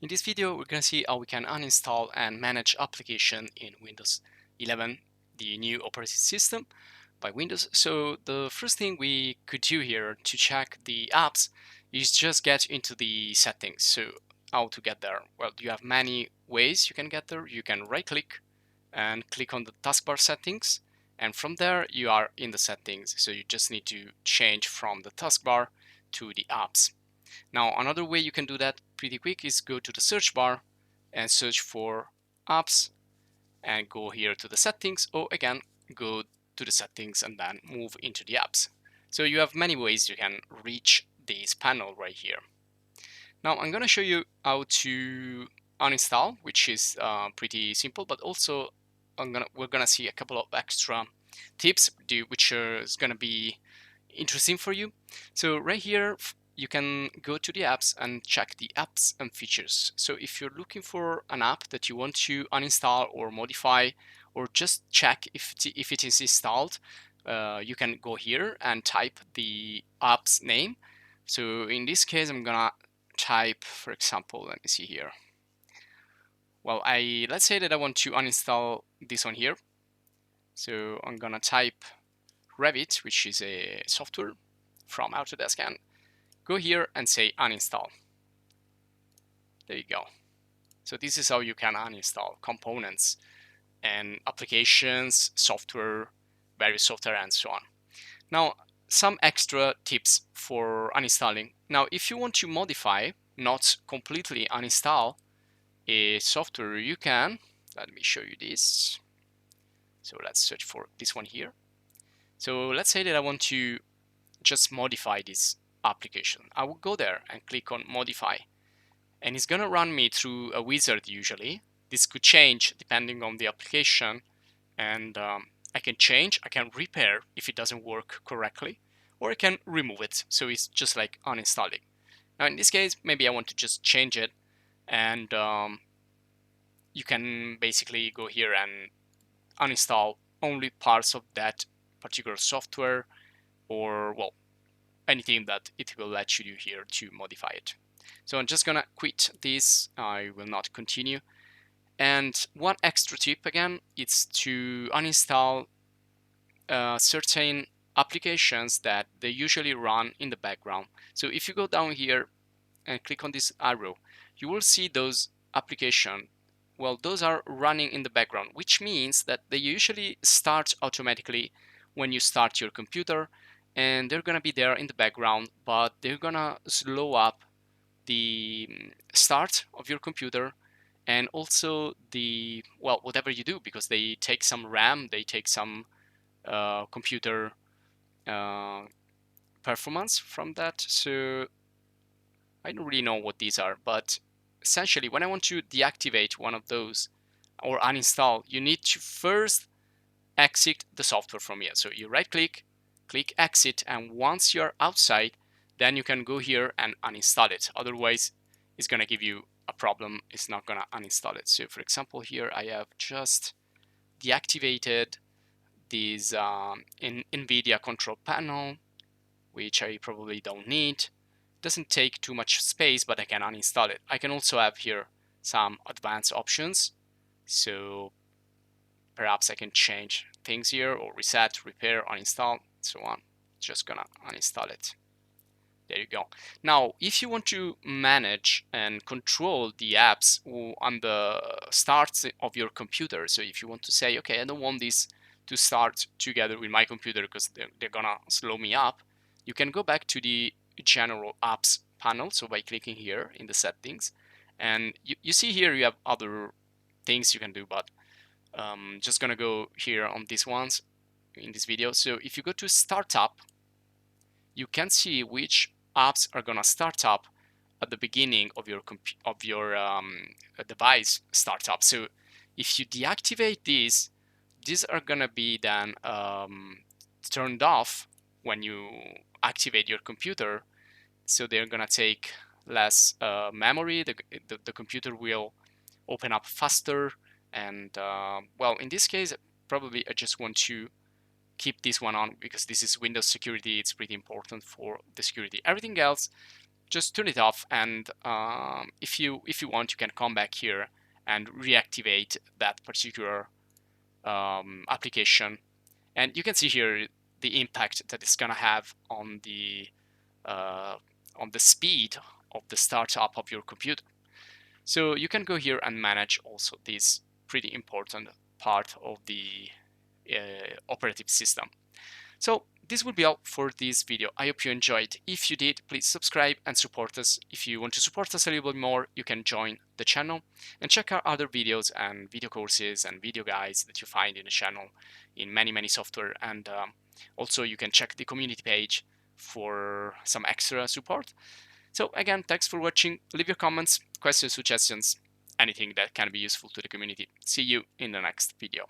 In this video, we're going to see how we can uninstall and manage application in Windows 11, the new operating system by Windows. So the first thing we could do here to check the apps is just get into the settings. So how to get there? Well, you have many ways you can get there. You can right click and click on the taskbar settings, and from there you are in the settings. So you just need to change from the taskbar to the apps. Now, another way you can do that pretty quick is go to the search bar and search for apps and go here to the settings, or again, go to the settings and then move into the apps. So you have many ways you can reach this panel right here. Now, I'm going to show you how to uninstall, which is pretty simple, but also we're going to see a couple of extra tips which is going to be interesting for you. So right here, you can go to the apps and check the apps and features. So if you're looking for an app that you want to uninstall or modify, or just check if it is installed, you can go here and type the app's name. So in this case, I'm gonna type, for example, let me see here. Well, let's say that I want to uninstall this one here. So I'm gonna type Revit, which is a software from Autodesk, and go here and say uninstall. There you go. So this is how you can uninstall components and applications, software, various software, and so on. Now, some extra tips for uninstalling. Now, if you want to modify, not completely uninstall a software, you can. Let me show you this. So let's search for this one here. So let's say that I want to just modify this application. I will go there and click on modify, and it's gonna run me through a wizard usually. This could change depending on the application, and I can change, I can repair if it doesn't work correctly, or I can remove it. So it's just like uninstalling. Now in this case, maybe I want to just change it, and you can basically go here and uninstall only parts of that particular software, or well, anything that it will let you do here to modify it. So I'm just gonna quit this, I will not continue. And one extra tip again, it's to uninstall certain applications that they usually run in the background. So if you go down here and click on this arrow, you will see those applications. Well, those are running in the background, which means that they usually start automatically when you start your computer, and they're gonna be there in the background, but they're gonna slow up the start of your computer, and also the, well, whatever you do, because they take some RAM, they take some computer performance from that. So I don't really know what these are, but essentially when I want to deactivate one of those or uninstall, you need to first exit the software from here. So you right click, click exit, and once you're outside, then you can go here and uninstall it. Otherwise, it's gonna give you a problem. It's not gonna uninstall it. So for example, here I have just deactivated this NVIDIA control panel, which I probably don't need. Doesn't take too much space, but I can uninstall it. I can also have here some advanced options. So perhaps I can change things here, or reset, repair, uninstall, so on. Just gonna uninstall it. There you go. Now, if you want to manage and control the apps on the start of your computer, so if you want to say, okay, I don't want this to start together with my computer because they're gonna slow me up, you can go back to the general apps panel. So by clicking here in the settings, and you see here you have other things you can do, but just gonna go here on these ones in this video. So if you go to startup, you can see which apps are gonna start up at the beginning of your device startup. So if you deactivate these are gonna be then turned off when you activate your computer. So they're gonna take less memory. The computer will open up faster, and well, in this case, probably I just want to keep this one on because this is Windows security. It's pretty important for the security. Everything else just turn it off, and if you want, you can come back here and reactivate that particular application. And you can see here the impact that it's gonna have uh, on the speed of the startup of your computer. So you can go here and manage also this pretty important part of the operative system. So this will be all for this video. I hope you enjoyed. If you did, please subscribe and support us. If you want to support us a little bit more, you can join the channel and check out other videos and video courses and video guides that you find in the channel in many software. And also you can check the community page for some extra support. So again, thanks for watching. Leave your comments, questions, suggestions, anything that can be useful to the community. See you in the next video.